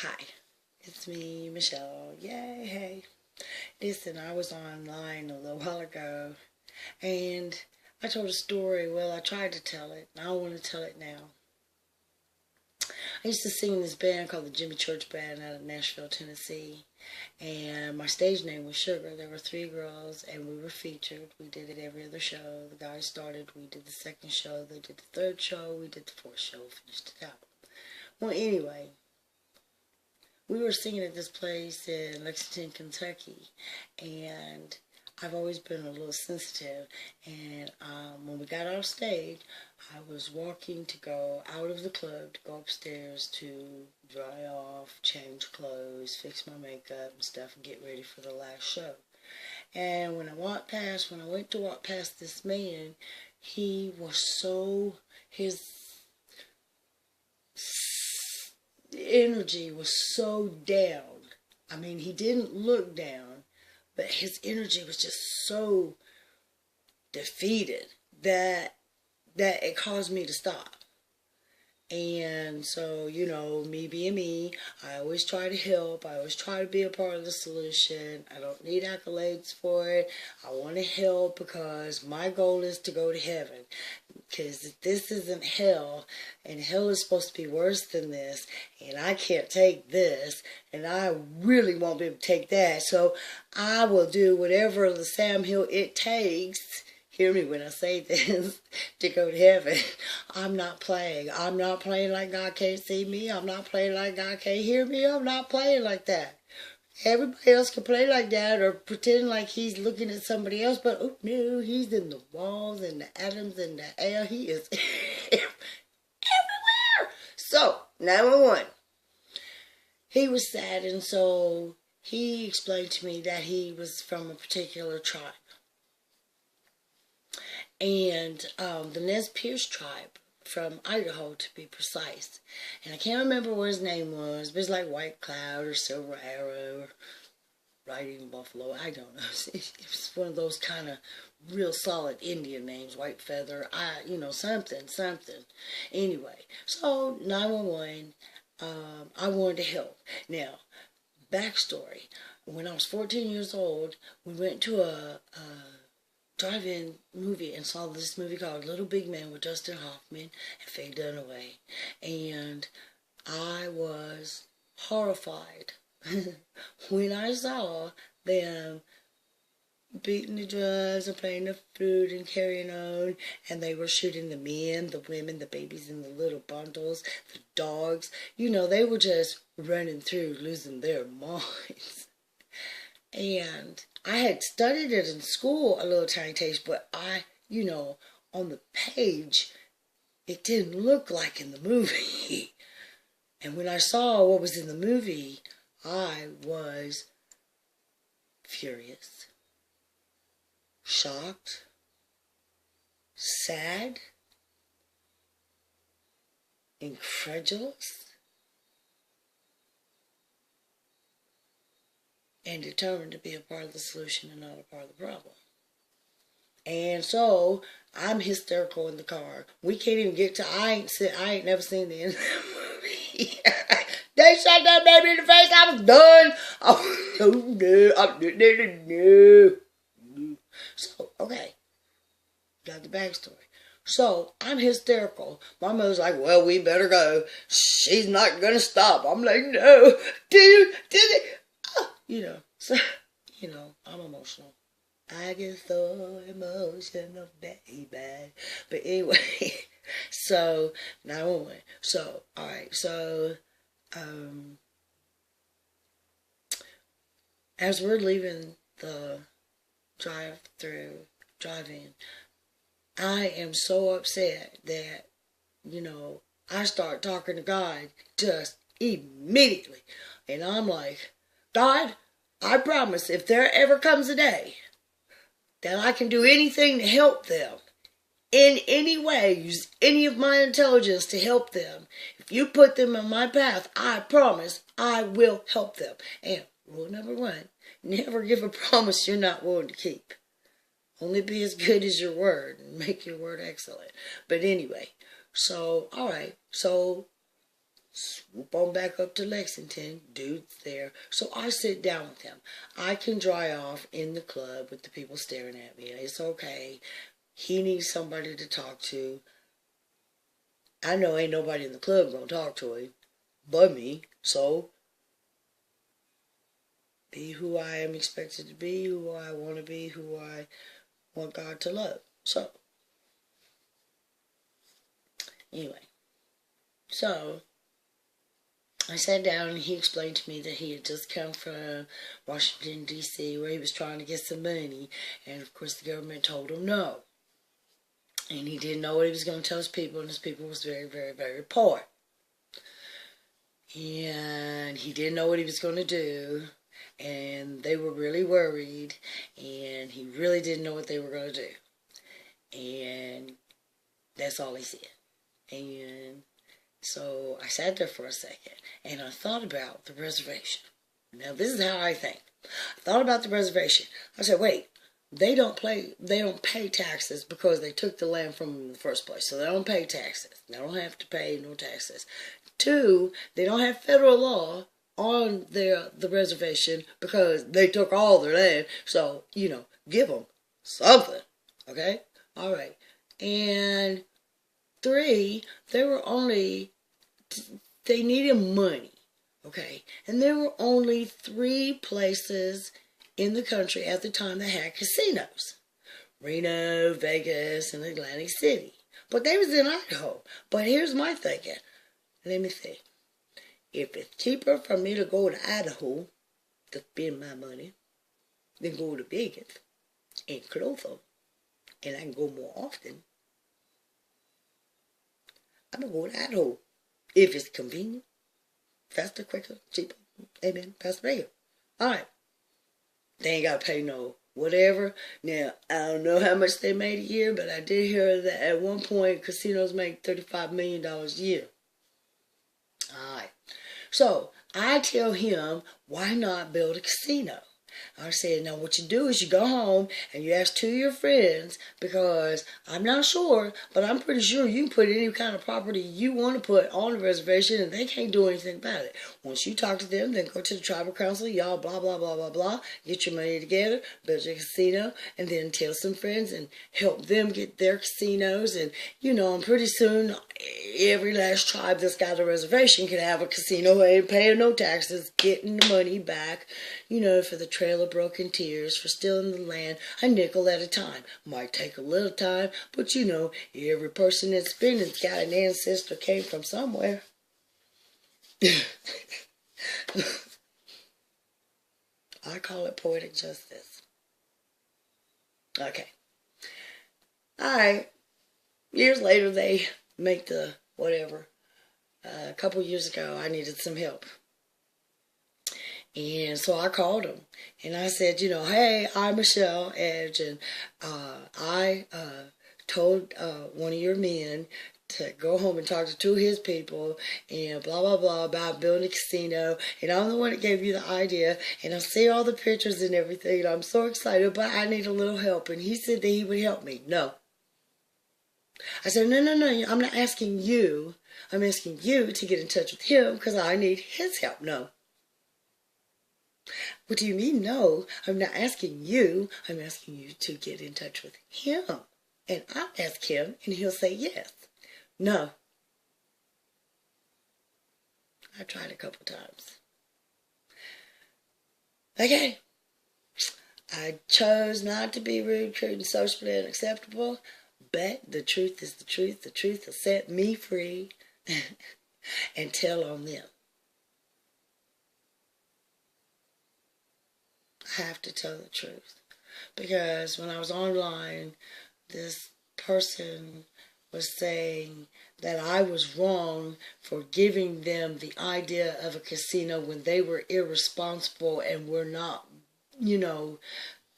Hi, it's me, Michelle. Yay, hey. Listen, I was online a little while ago and I told a story. Well, I tried to tell it, and I want to tell it now. I used to sing in this band called the Jimmy Church Band out of Nashville, Tennessee. And my stage name was Sugar. There were 3 girls, and we were featured. We did it every other show. The guys started, we did the 2nd show, they did the 3rd show, we did the 4th show, finished it out. Well, anyway, we were singing at this place in Lexington, Kentucky, and I've always been a little sensitive, and when we got off stage, I was walking to go out of the club to go upstairs to dry off, change clothes, fix my makeup and stuff, and get ready for the last show. And when I went to walk past this man, his energy was so down. I mean, he didn't look down, but his energy was just so defeated that it caused me to stop. And so, me being me, I always try to help. I always try to be a part of the solution. I don't need accolades for it. I want to help because my goal is to go to heaven. Because this isn't hell, and hell is supposed to be worse than this, and I can't take this, and I really won't be able to take that. So I will do whatever the Sam Hill it takes. Hear me when I say this, to go to heaven. I'm not playing. I'm not playing like God can't see me. I'm not playing like God can't hear me. I'm not playing like that. Everybody else can play like that or pretend like he's looking at somebody else, but oh no, he's in the walls and the atoms and the air. He is everywhere. So, 911. He was sad, and so he explained to me that he was from a particular tribe. And the Nez Perce tribe from Idaho, to be precise. And I can't remember what his name was, but it's like White Cloud or Silver Arrow or Riding Buffalo. I don't know. It was one of those kind of real solid Indian names. White Feather. Something. Anyway, so 911, I wanted to help. Now, backstory. When I was 14 years old, we went to a drive-in movie and saw this movie called Little Big Man with Dustin Hoffman and Faye Dunaway. And I was horrified when I saw them beating the drums and playing the flute and carrying on, and they were shooting the men, the women, the babies in the little bundles, the dogs. They were just running through, losing their minds. And I had studied it in school, a little tiny taste, but on the page, it didn't look like in the movie. And when I saw what was in the movie, I was furious, shocked, sad, incredulous, and determined to be a part of the solution and not a part of the problem. And so I'm hysterical in the car. We can't even get to. I ain't never seen the end of that movie. They shot that baby in the face. I was done. No. So okay, got the backstory. So I'm hysterical. My mother's like, "Well, we better go. She's not gonna stop." I'm like, "No, did it?" So, I'm emotional. I get so emotional, baby. But anyway, so, 911. So, alright, so, as we're leaving the drive-in, I am so upset that, I start talking to God just immediately. And I'm like, God, I promise if there ever comes a day that I can do anything to help them, in any way, use any of my intelligence to help them, if you put them on my path, I promise I will help them. And rule number 1, never give a promise you're not willing to keep. Only be as good as your word and make your word excellent. But anyway, so, alright, so swoop on back up to Lexington. Dude's there. So I sit down with him. I can dry off in the club with the people staring at me. It's okay. He needs somebody to talk to. I know ain't nobody in the club gonna talk to him but me. So, be who I am expected to be, who I want to be, who I want God to love. So, anyway. So, I sat down and he explained to me that he had just come from Washington, D.C., where he was trying to get some money. And, of course, the government told him no. And he didn't know what he was going to tell his people, and his people was very, very, very poor. And he didn't know what he was going to do, and they were really worried, and he really didn't know what they were going to do. And that's all he said. And so I sat there for a second, and I thought about the reservation. Now, this is how I think. I thought about the reservation. I said, wait. They don't pay taxes because they took the land from them in the first place. So they don't pay taxes. They don't have to pay no taxes. 2, they don't have federal law on the reservation because they took all their land. So, give them something. Okay? All right. And 3, they needed money. Okay? And there were only 3 places in the country at the time that had casinos. Reno, Vegas, and Atlantic City. But they was in Idaho. But here's my thinking. Let me see. If it's cheaper for me to go to Idaho to spend my money than go to Vegas and closer, and I can go more often, I'm going to go to Idaho. If it's convenient, faster, quicker, cheaper. Amen. Pastor Baker. All right. They ain't got to pay no whatever. Now, I don't know how much they made a year, but I did hear that at one point casinos make $35 million a year. Alright. So, I tell him, why not build a casino? I said, now what you do is you go home and you ask 2 of your friends, because I'm not sure, but I'm pretty sure you can put any kind of property you want to put on the reservation and they can't do anything about it. Once you talk to them, then go to the tribal council, y'all blah, blah, blah, blah, blah, get your money together, build your casino, and then tell some friends and help them get their casinos. And, and pretty soon every last tribe that's got a reservation can have a casino, ain't paying no taxes, getting the money back, for the Trail of Broken Tears, for stealing the land a nickel at a time. Might take a little time, but every person that's spending's got an ancestor came from somewhere. I call it poetic justice. Okay. Alright. Years later, they make the whatever. A couple years ago, I needed some help. And so I called him and I said, hey, I'm Michelle Edge, and I told one of your men to go home and talk to 2 of his people and blah, blah, blah about building a casino. And I'm the one that gave you the idea. And I see all the pictures and everything. And I'm so excited, but I need a little help. And he said that he would help me. No. I said, no, I'm not asking you. I'm asking you to get in touch with him because I need his help. No. What do you mean, no? I'm not asking you. I'm asking you to get in touch with him. And I'll ask him, and he'll say yes. No. I tried a couple times. Okay. I chose not to be rude, crude, and socially unacceptable, but the truth is the truth. The truth will set me free and tell on them. I have to tell the truth. Because when I was online, this person was saying that I was wrong for giving them the idea of a casino when they were irresponsible and were not,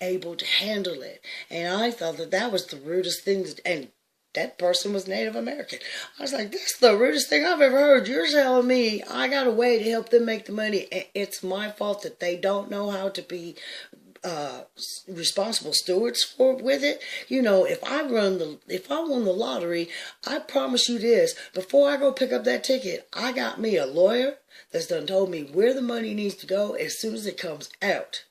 able to handle it. And I thought that that was the rudest thing. And that person was Native American. I was like, that's the rudest thing I've ever heard. You're telling me I got a way to help them make the money. It's my fault that they don't know how to be responsible stewards for with it. You know, if I won the lottery, I promise you this: before I go pick up that ticket, I got me a lawyer that's done told me where the money needs to go as soon as it comes out.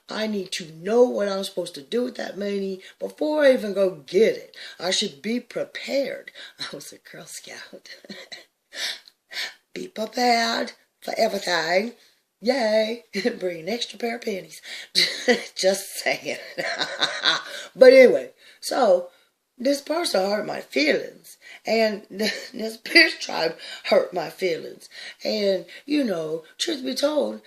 I need to know what I'm supposed to do with that money before I even go get it. I should be prepared. I was a Girl Scout. Be prepared for everything. Yay. Bring an extra pair of panties. Just saying. But anyway, so this person hurt my feelings. And this Pierce tribe hurt my feelings. And, you know, truth be told,